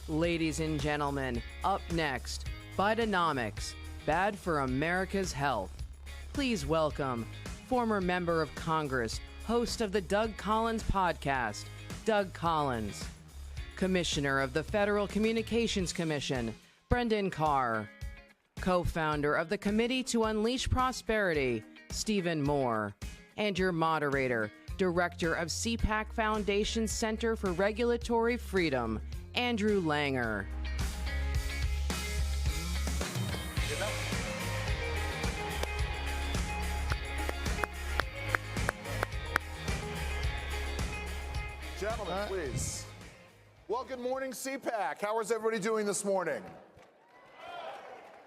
Ladies and gentlemen, up next, Bidenomics, bad for America's health. Please welcome former member of Congress, host of the Doug Collins podcast, Doug Collins. Commissioner of the Federal Communications Commission, Brendan Carr. Co-founder of the Committee to Unleash Prosperity, Stephen Moore. And your moderator, Director of CPAC Foundation's Center for Regulatory Freedom, Andrew Langer. Gentlemen, please. Well, good morning, CPAC. How is everybody doing this morning?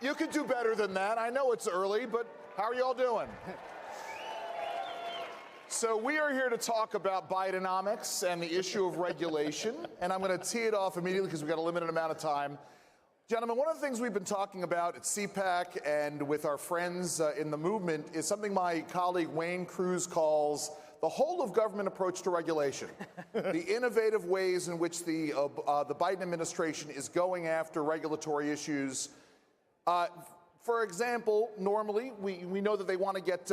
You could do better than that. I know it's early, but how are y'all doing? So we are here to talk about Bidenomics and the issue of regulation, and I'm going to tee it off immediately because we've got a limited amount of time. Gentlemen, one of the things we've been talking about at CPAC and with our friends in the movement is something my colleague Wayne Cruz calls the whole of government approach to regulation. The innovative ways in which the Biden administration is going after regulatory issues. For example, normally we know that they want to get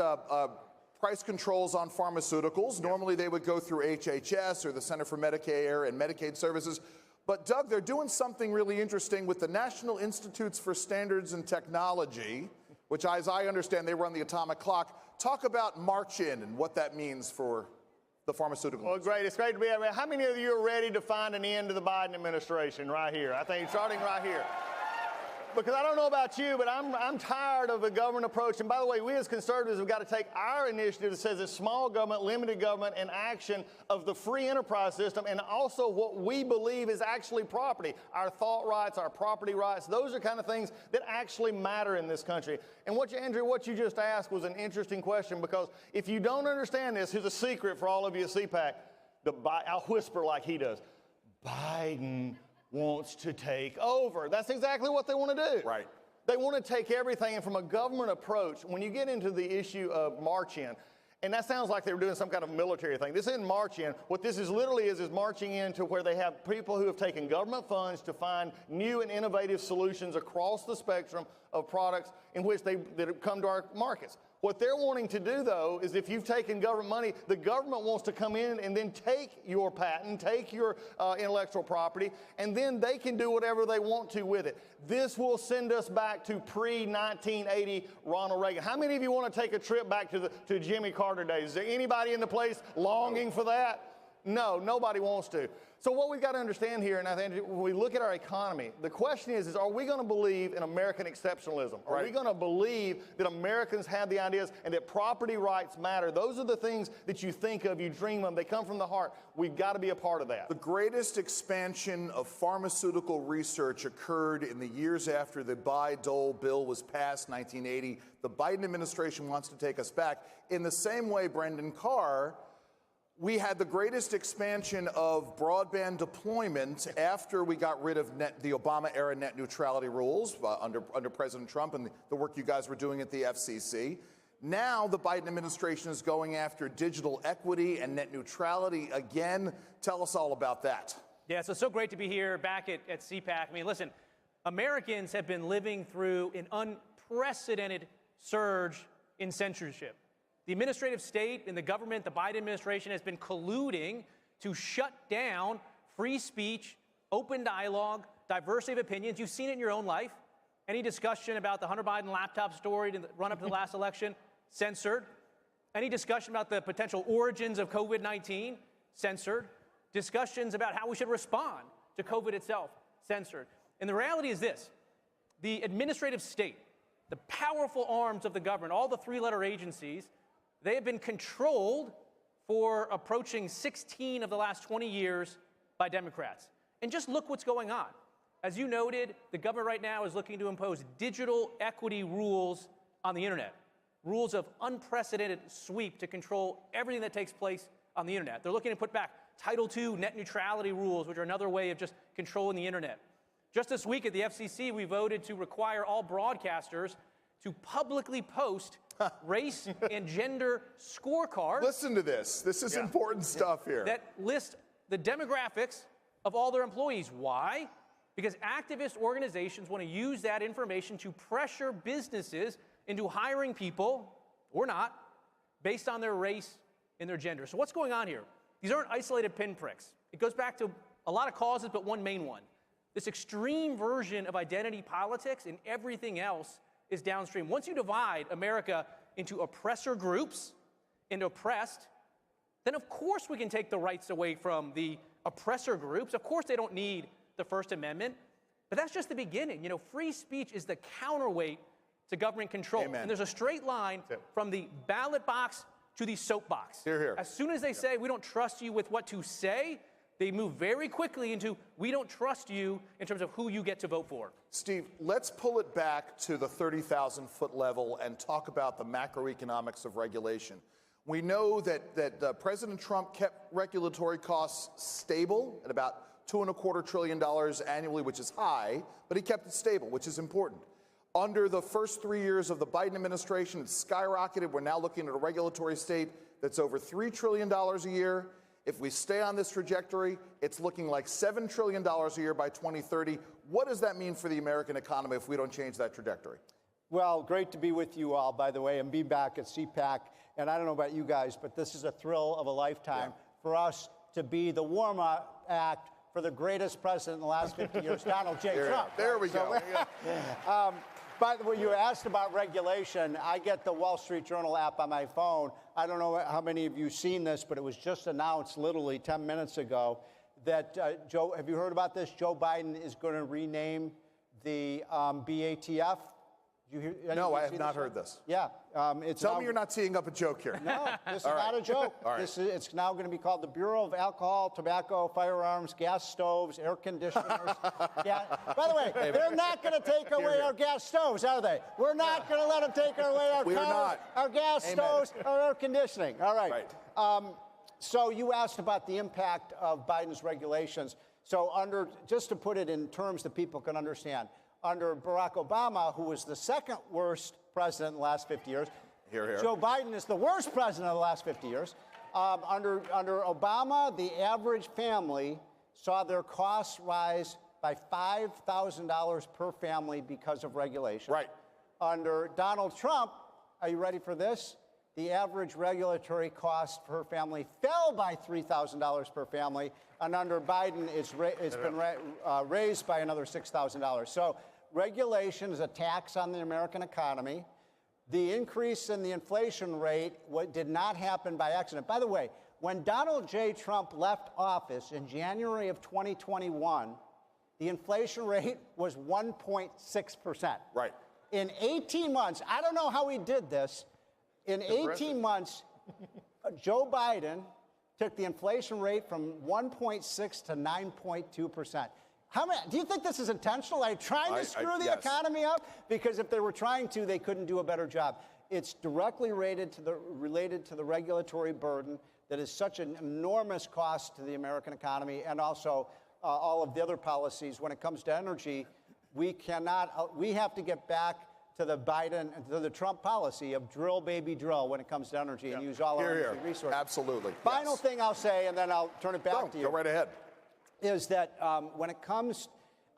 price controls on pharmaceuticals. Normally they would go through HHS or the Center for Medicare and Medicaid Services. But Doug, they're doing something really interesting with the National Institutes for Standards and Technology, which, as I understand, they run the atomic clock. Talk about March-In and what that means for the pharmaceutical industry. Well, great. It's great to be here. How many of you are ready to find an end to the Biden administration right here? I think starting right here. Because I don't know about you, but I'm tired of the government approach. And by the way, we as conservatives have got to take our initiative that says it's small government, limited government, and action of the free enterprise system, and also what we believe is actually property. Our thought rights, our property rights, those are kind of things that actually matter in this country. And Andrew, what you just asked was an interesting question, because if you don't understand this, here's a secret for all of you at CPAC. I'll whisper like he does. Biden wants to take over. That's exactly what they want to do. Right. They want to take everything, and from a government approach, when you get into the issue of March-In, and that sounds like they were doing some kind of military thing. This isn't March-In. What this is literally is marching into where they have people who have taken government funds to find new and innovative solutions across the spectrum of products in which that have come to our markets. What they're wanting to do, though, is if you've taken government money, the government wants to come in and then take your patent, take your intellectual property, and then they can do whatever they want to with it. This will send us back to pre-1980 Ronald Reagan. How many of you want to take a trip back to Jimmy Carter days? Is there anybody in the place longing for that? No, nobody wants to. So what we've got to understand here, and I think when we look at our economy, the question is are we going to believe in American exceptionalism? Are we going to believe that Americans have the ideas and that property rights matter? Those are the things that you think of, you dream of. They come from the heart. We've got to be a part of that. The greatest expansion of pharmaceutical research occurred in the years after the Bayh-Dole bill was passed, 1980. The Biden administration wants to take us back. In the same way, Brendan Carr, we had the greatest expansion of broadband deployment after we got rid of the Obama-era net neutrality rules under President Trump and the work you guys were doing at the FCC. Now the Biden administration is going after digital equity and net neutrality again. Tell us all about that. Yeah, so great to be here back at CPAC. I mean, listen, Americans have been living through an unprecedented surge in censorship. The administrative state and the government, the Biden administration, has been colluding to shut down free speech, open dialogue, diversity of opinions. You've seen it in your own life. Any discussion about the Hunter Biden laptop story to run up to the last election, censored. Any discussion about the potential origins of COVID-19, censored. Discussions about how we should respond to COVID itself, censored. And the reality is this: the administrative state, the powerful arms of the government, all the three-letter agencies, they have been controlled for approaching 16 of the last 20 years by Democrats. And just look what's going on. As you noted, the government right now is looking to impose digital equity rules on the internet, rules of unprecedented sweep to control everything that takes place on the internet. They're looking to put back Title II net neutrality rules, which are another way of just controlling the internet. Just this week at the FCC, we voted to require all broadcasters to publicly post race and gender scorecards. Listen to this. This is important stuff here. That list the demographics of all their employees. Why? because activist organizations want to use that information to pressure businesses into hiring people, or not, based on their race and their gender. So what's going on here? These aren't isolated pinpricks. It goes back to a lot of causes, but one main one. This extreme version of identity politics and everything else is downstream. Once you divide America into oppressor groups and oppressed, then of course we can take the rights away from the oppressor groups. Of course they don't need the First Amendment, but that's just the beginning. You know, free speech is the counterweight to government control. Amen. And there's a straight line from the ballot box to the soapbox. Hear, hear. As soon as they say, we don't trust you with what to say, they move very quickly into, we don't trust you in terms of who you get to vote for. Steve, let's pull it back to the 30,000-foot level and talk about the macroeconomics of regulation. We know that President Trump kept regulatory costs stable at about $2.25 trillion annually, which is high, but he kept it stable, which is important. Under the first 3 years of the Biden administration, it's skyrocketed. We're now looking at a regulatory state that's over $3 trillion a year. If we stay on this trajectory, it's looking like $7 trillion a year by 2030. What does that mean for the American economy if we don't change that trajectory? Well, great to be with you all, by the way, and be back at CPAC. And I don't know about you guys, but this is a thrill of a lifetime for us to be the warm-up act for the greatest president in the last 50 years, Donald J. Trump. There we go. By the way, you asked about regulation. I get the Wall Street Journal app on my phone. I don't know how many of you seen this, but it was just announced literally 10 minutes ago that have you heard about this? Joe Biden is going to rename the BATF. Did you hear, no, I have not heard this. Yeah. Tell me you're not teeing up a joke here. No, this is not a joke. It's now going to be called the Bureau of Alcohol, Tobacco, Firearms, Gas Stoves, Air Conditioners. By the way, they're not going to take away our gas stoves, are they? We're not going to let them take away our cars, our gas stoves, our air conditioning. All right. So you asked about the impact of Biden's regulations. So just to put it in terms that people can understand, under Barack Obama, who was the second worst president in the last 50 years. Joe Biden is the worst president of the last 50 years. Under Obama, the average family saw their costs rise by $5,000 per family because of regulation. Right. Under Donald Trump, are you ready for this? The average regulatory cost per family fell by $3,000 per family, and under Biden, it's been raised by another $6,000. So regulation is a tax on the American economy. The increase in the inflation rate did not happen by accident. By the way, when Donald J. Trump left office in January of 2021, the inflation rate was 1.6%. Right. In 18 months, I don't know how he did this. In 18 months, Joe Biden took the inflation rate from 1.6 to 9.2%. Do you think this is intentional? Are they trying to screw the economy up? Because if they were trying to, they couldn't do a better job. It's directly related to the regulatory burden that is such an enormous cost to the American economy, and also all of the other policies. When it comes to energy, we have to get back to the Trump policy of drill, baby, drill when it comes to energy and use all our energy resources. Absolutely. Final thing I'll say, and then I'll turn it back to you. Go right ahead. Is that when it comes,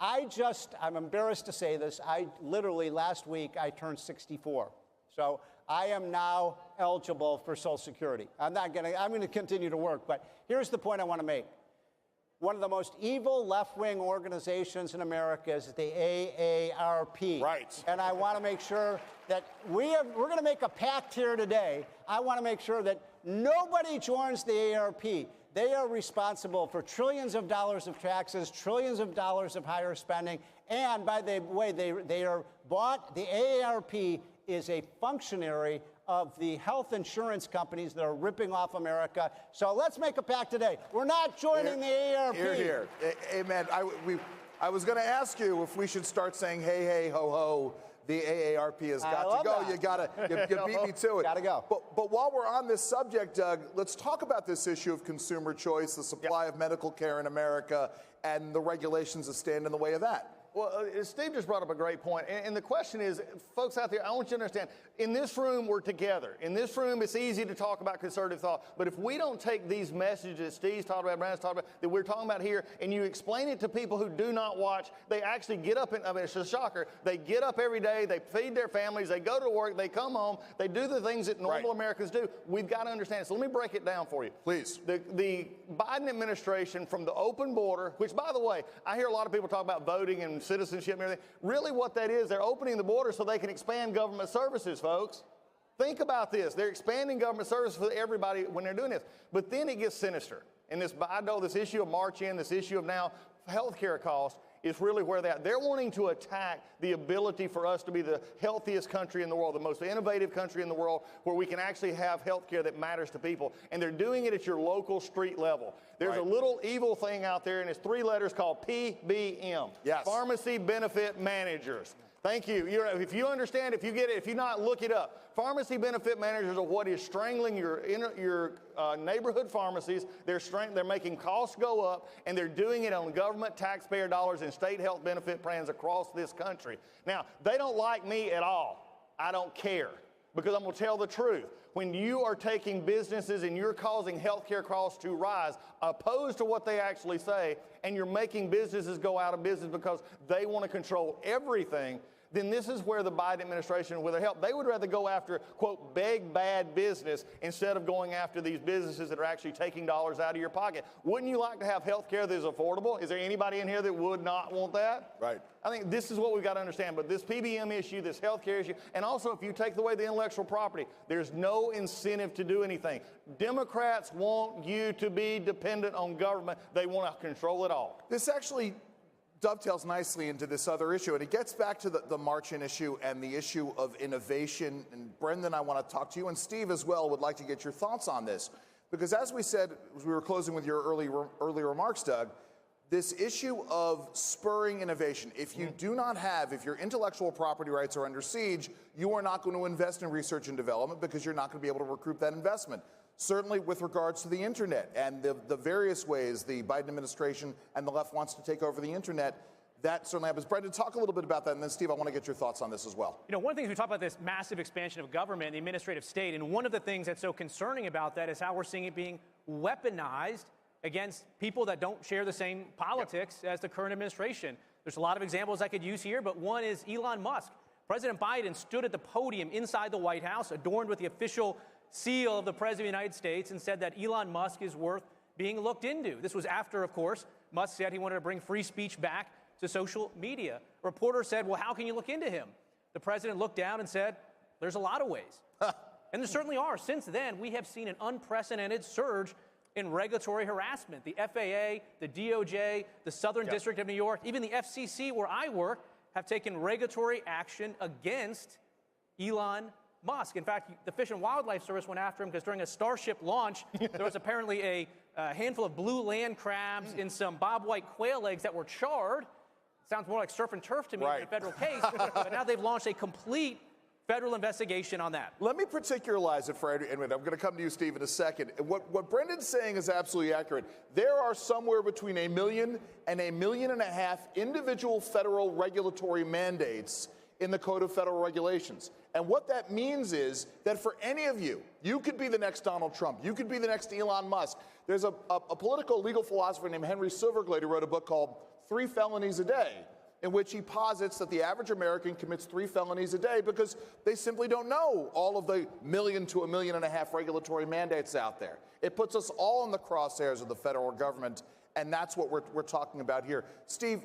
I'm embarrassed to say this, literally last week I turned 64. So I am now eligible for Social Security. I'm going to continue to work, but here's the point I want to make. One of the most evil left-wing organizations in America is the AARP. Right. And I want to make sure that we're going to make a pact here today. I want to make sure that nobody joins the AARP. They are responsible for trillions of dollars of taxes, trillions of dollars of higher spending, and by the way, they are bought. The AARP is a functionary of the health insurance companies that are ripping off America. So let's make a pact today. We're not joining the AARP. Here. Amen. I was going to ask you if we should start saying, hey, hey, ho, ho. The AARP has got to go. You beat me to it. Got to go. But while we're on this subject, Doug, let's talk about this issue of consumer choice, the supply of medical care in America, and the regulations that stand in the way of that. Well, Steve just brought up a great point. And the question is, folks out there, I want you to understand, in this room, we're together. In this room, it's easy to talk about conservative thought. But if we don't take these messages that Steve's talked about, Brandon's talked about, that we're talking about here, and you explain it to people who do not watch, they actually get up, I mean, it's a shocker. They get up every day, they feed their families, they go to work, they come home, they do the things that normal Americans do. We've got to understand. So let me break it down for you. Please. The Biden administration, from the open border, which, by the way, I hear a lot of people talk about voting and citizenship and everything. Really what that is, they're opening the border so they can expand government services, folks. Think about this. They're expanding government services for everybody when they're doing this. But then it gets sinister. And I know this issue of March in, this issue of now health care costs, is really where they're wanting to attack the ability for us to be the healthiest country in the world, the most innovative country in the world, where we can actually have health care that matters to people. And they're doing it at your local street level. There's a little evil thing out there, and it's 3 letters called PBM. Yes. Pharmacy Benefit Managers. Thank you. If you understand, if you get it, if you not, look it up. Pharmacy benefit managers are what is strangling your neighborhood pharmacies. They're making costs go up, and they're doing it on government taxpayer dollars and state health benefit plans across this country. Now, they don't like me at all. I don't care, because I'm going to tell the truth. When you are taking businesses and you're causing health care costs to rise, opposed to what they actually say, and you're making businesses go out of business because they want to control everything, then this is where the Biden administration, with their help, they would rather go after, quote, big bad business instead of going after these businesses that are actually taking dollars out of your pocket. Wouldn't you like to have health care that is affordable? Is there anybody in here that would not want that? Right. I think this is what we've got to understand. But this PBM issue, this health care issue, and also if you take away the intellectual property, there's no incentive to do anything. Democrats want you to be dependent on government. They want to control it all. This actually dovetails nicely into this other issue, and it gets back to the March-in issue and the issue of innovation. And Brendan, I want to talk to you, and Steve as well would like to get your thoughts on this. Because as we said, as we were closing with your early remarks, Doug, this issue of spurring innovation, if you do not have, if your intellectual property rights are under siege, you are not going to invest in research and development because you're not going to be able to recoup that investment. Certainly with regards to the internet and the various ways the Biden administration and the left wants to take over the internet, that certainly happens. Brendan, talk a little bit about that, and then Steve, I want to get your thoughts on this as well. You know, one of the things we talk about this massive expansion of government, the administrative state, and one of the things that's so concerning about that is how we're seeing it being weaponized against people that don't share the same politics as the current administration. There's a lot of examples I could use here, but one is Elon Musk. President Biden stood at the podium inside the White House, adorned with the official seal of the President of the United States, and said that Elon Musk is worth being looked into. This was after, of course, Musk said he wanted to bring free speech back to social media. A reporter said, well, how can you look into him? The president looked down and said, there's a lot of ways. And there certainly are. Since then, we have seen an unprecedented surge in regulatory harassment. The FAA, the DOJ, the Southern District of New York, even the FCC, where I work, have taken regulatory action against Elon Musk. In fact, the Fish and Wildlife Service went after him because during a Starship launch, there was apparently a handful of blue land crabs and some bobwhite quail eggs that were charred. Sounds more like surf and turf to me than a federal case. But now they've launched a complete federal investigation on that. Let me particularize it for everyone. I'm going to come to you, Steve, in a second. What Brendan's saying is absolutely accurate. There are somewhere between 1 million and 1.5 million individual federal regulatory mandates in the Code of Federal Regulations. And what that means is that for any of you, you could be the next Donald Trump. You could be the next Elon Musk. There's a political legal philosopher named Henry Silverglade who wrote a book called 3 Felonies a Day, in which he posits that the average American commits 3 felonies a day because they simply don't know all of the 1 million to 1.5 million regulatory mandates out there. It puts us all in the crosshairs of the federal government, and that's what we're talking about here. Steve,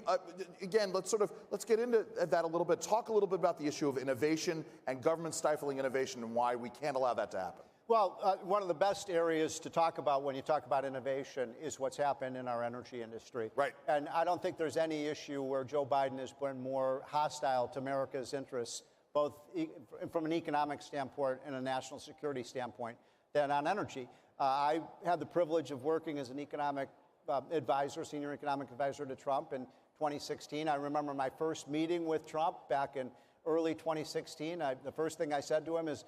again, let's get into that a little bit. Talk a little bit about the issue of innovation and government stifling innovation and why we can't allow that to happen. Well, one of the best areas to talk about when you talk about innovation is what's happened in our energy industry. Right. And I don't think there's any issue where Joe Biden has been more hostile to America's interests, both from an economic standpoint and a national security standpoint, than on energy. I had the privilege of working as an economic advisor, senior economic advisor to Trump in 2016. I remember my first meeting with Trump back in early 2016. The first thing I said to him is,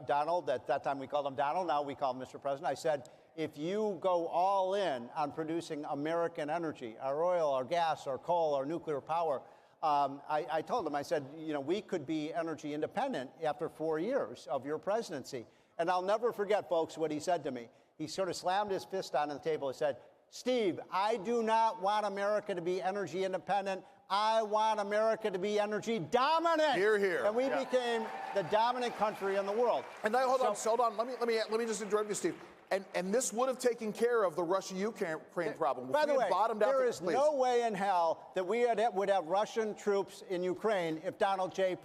Donald, at that time we called him Donald, now we call him Mr. President. I said, if you go all in on producing American energy, our oil, our gas, our coal, our nuclear power, I told him, I said, you know, we could be energy independent after 4 years of your presidency. And I'll never forget, folks, what he said to me. He sort of slammed his fist on the table and said, Steve, I do not want America to be energy independent. I want America to be energy dominant. Hear, hear. And we became the dominant country in the world. And now, hold on. Let me just interrupt you, Steve. And this would have taken care of the Russia-Ukraine problem. By the way, there is no way in hell that we would have Russian troops in Ukraine if Donald J.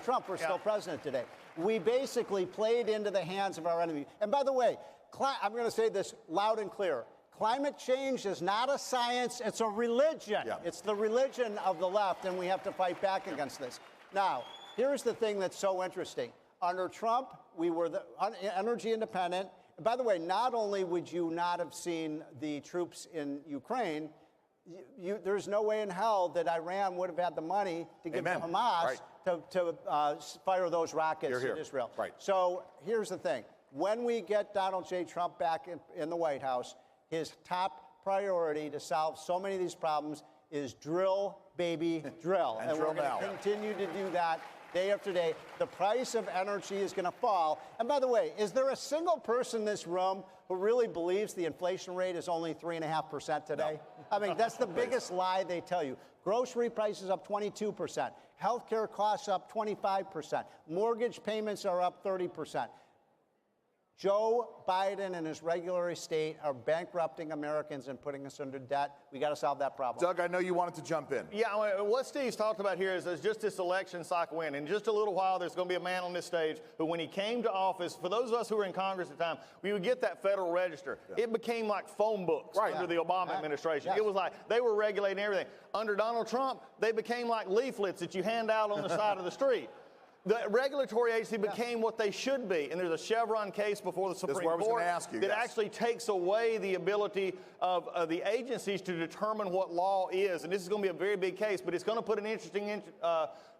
Trump were still president today. We basically played into the hands of our enemy. And by the way, I'm going to say this loud and clear. Climate change is not a science, it's a religion. Yeah. It's the religion of the left, and we have to fight back against this. Now, here's the thing that's so interesting. Under Trump, we were energy independent. And by the way, not only would you not have seen the troops in Ukraine, there's no way in hell that Iran would have had the money to give to Hamas to fire those rockets in Israel. Right. So here's the thing. When we get Donald J. Trump back in the White House, his top priority to solve so many of these problems is drill, baby, drill. And we're going to continue to do that day after day. The price of energy is going to fall. And by the way, is there a single person in this room who really believes the inflation rate is only 3.5% today? No. I mean, that's the biggest lie they tell you. Grocery prices up 22%. Healthcare costs up 25%. Mortgage payments are up 30%. Joe Biden and his regular estate are bankrupting Americans and putting us under debt. We got to solve that problem. Doug, I know you wanted to jump in. Yeah, what Steve's talked about here is there's just this election cycle in. In just a little while, there's going to be a man on this stage who, when he came to office, for those of us who were in Congress at the time, we would get that Federal Register. Yeah. It became like phone books under the Obama administration. Yes. It was like they were regulating everything. Under Donald Trump, they became like leaflets that you hand out on the side of the street. The regulatory agency became what they should be, and there's a Chevron case before the Supreme Court that actually takes away the ability of the agencies to determine what law is. And this is going to be a very big case, but it's going to put an interesting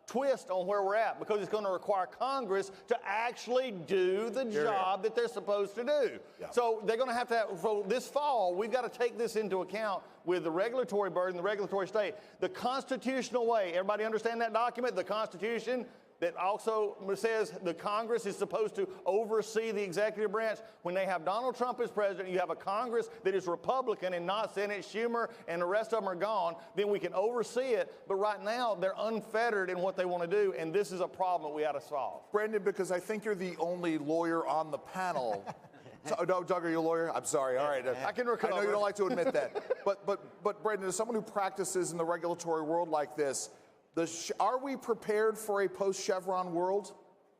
twist on where we're at, because it's going to require Congress to actually do the job that they're supposed to do. Yeah. So they're going to have, so this fall, we've got to take this into account with the regulatory burden, the regulatory state. The constitutional way, everybody understand that document? The Constitution that also says the Congress is supposed to oversee the executive branch. When they have Donald Trump as president, you have a Congress that is Republican and not Senate. Schumer and the rest of them are gone. Then we can oversee it. But right now, they're unfettered in what they want to do, and this is a problem that we got to solve. Brendan, because I think you're the only lawyer on the panel. Doug, are you a lawyer? I'm sorry. All right. I can recover. I know you don't like to admit that. But Brendan, as someone who practices in the regulatory world like this, are we prepared for a post-Chevron world?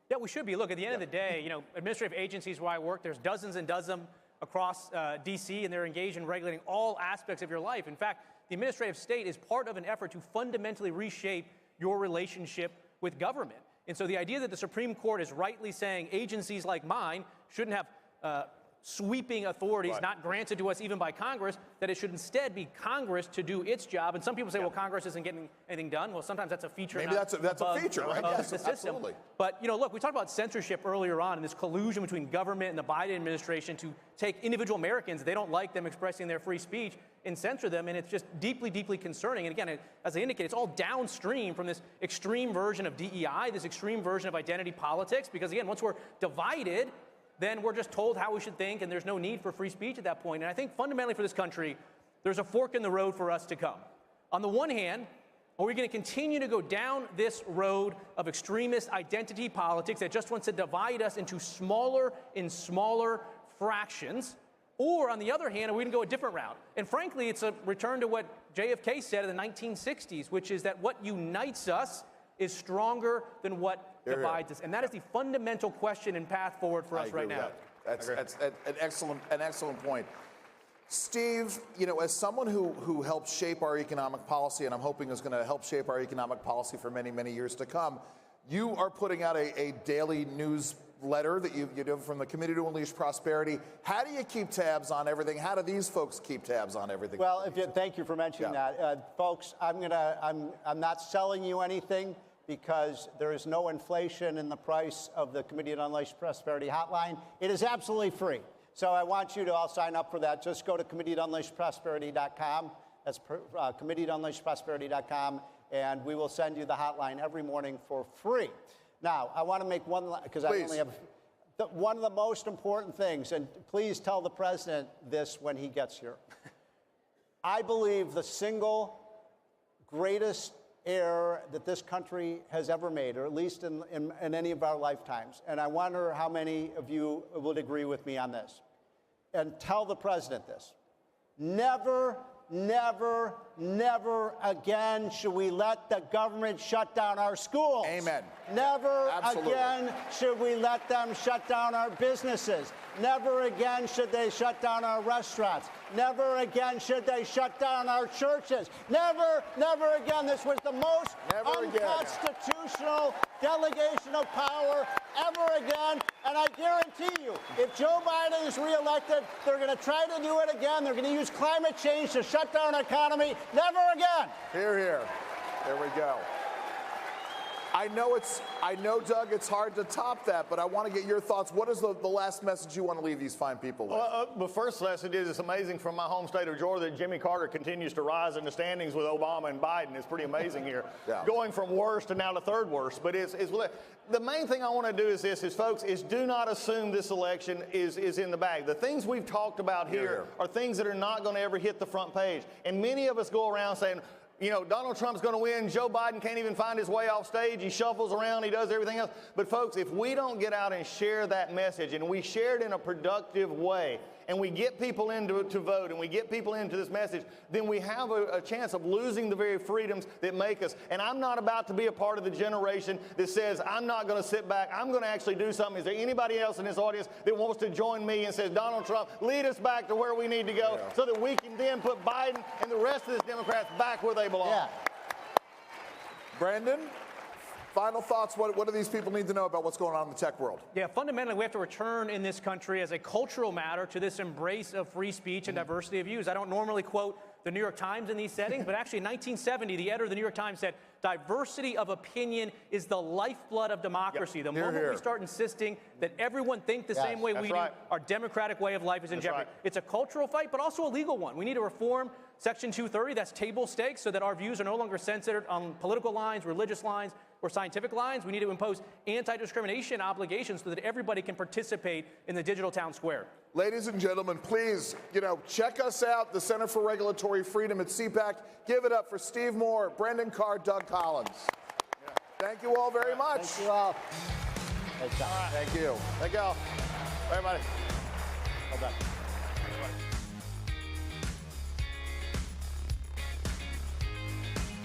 Yeah, we should be. Look, at the end of the day, you know, administrative agencies where I work, there's dozens and dozens across D.C., and they're engaged in regulating all aspects of your life. In fact, the administrative state is part of an effort to fundamentally reshape your relationship with government. And so the idea that the Supreme Court is rightly saying agencies like mine shouldn't have sweeping authorities not granted to us even by Congress, that it should instead be Congress to do its job. And some people say, well, Congress isn't getting anything done. Well, sometimes that's a feature. Maybe that's a feature, right? Yes, the system. Absolutely. But, you know, look, we talked about censorship earlier on and this collusion between government and the Biden administration to take individual Americans, they don't like them expressing their free speech, and censor them. And it's just deeply, deeply concerning. And again, as I indicated, it's all downstream from this extreme version of DEI, this extreme version of identity politics, because again, once we're divided, then we're just told how we should think, and there's no need for free speech at that point. And I think fundamentally for this country, there's a fork in the road for us to come. On the one hand, are we going to continue to go down this road of extremist identity politics that just wants to divide us into smaller and smaller fractions? Or on the other hand, are we going to go a different route? And frankly, it's a return to what JFK said in the 1960s, which is that what unites us is stronger than what divides us. And that is the fundamental question and path forward for us right now. That's an excellent point. Steve, you know, as someone who helped shape our economic policy, and I'm hoping is going to help shape our economic policy for many, many years to come, you are putting out a daily newsletter that you do from the Committee to Unleash Prosperity. How do you keep tabs on everything? How do these folks keep tabs on everything? Well, thank you for mentioning that. Folks, I'm not selling you anything, because there is no inflation in the price of the Committee to Unleash Prosperity hotline. It is absolutely free. So I want you to all sign up for that. Just go to committee to unleash prosperity.com. That's committee to unleash prosperity.com, and we will send you the hotline every morning for free. Now, I want to make one, because I only have one of the most important things, and please tell the president this when he gets here. I believe the single greatest error that this country has ever made, or at least in any of our lifetimes, and I wonder how many of you would agree with me on this, and tell the president this: never, never, never again should we let the government shut down our schools. Amen. Never Absolutely. again should we let them shut down our businesses. Never again should they shut down our restaurants. Never again should they shut down our churches. Never, never again. This was the most unconstitutional delegation of power ever again. And I guarantee you, if Joe Biden is reelected, they're going to try to do it again. They're going to use climate change to shut down our economy. Never again. Hear, hear. There we go. I know, Doug, it's hard to top that, but I want to get your thoughts. What is the last message you want to leave these fine people with? The first lesson is it's amazing from my home state of Georgia that Jimmy Carter continues to rise in the standings with Obama and Biden. It's pretty amazing here. Yeah. Going from worst to now to third worst. But the main thing I want to do is this, folks, do not assume this election is in the bag. The things we've talked about here are things that are not going to ever hit the front page. And many of us go around saying, you know, Donald Trump's going to win. Joe Biden can't even find his way off stage. He shuffles around. He does everything else. But, folks, if we don't get out and share that message, and we share it in a productive way, and we get people in to vote, and we get people into this message, then we have a chance of losing the very freedoms that make us. And I'm not about to be a part of the generation that says, I'm not going to sit back. I'm going to actually do something. Is there anybody else in this audience that wants to join me and says, Donald Trump, lead us back to where we need to go so that we can then put Biden and the rest of the Democrats back where they belong? Yeah. Brandon, final thoughts. What do these people need to know about what's going on in the tech world? Yeah, fundamentally, we have to return in this country as a cultural matter to this embrace of free speech and diversity of views. I don't normally quote the New York Times in these settings, but actually in 1970, the editor of the New York Times said, diversity of opinion is the lifeblood of democracy. The moment we start insisting that everyone think the same way we do, our democratic way of life is in jeopardy. It's a cultural fight, but also a legal one. We need to reform Section 230, that's table stakes, so that our views are no longer censored on political lines, religious lines, or scientific lines. We need to impose anti-discrimination obligations so that everybody can participate in the digital town square. Ladies and gentlemen, please, check us out, the Center for Regulatory Freedom at CPAC. Give it up for Steve Moore, Brendan Carr, Doug Collins. Thank you all very much. Thank you all. Thank you. Thank you all. Everybody. Well done.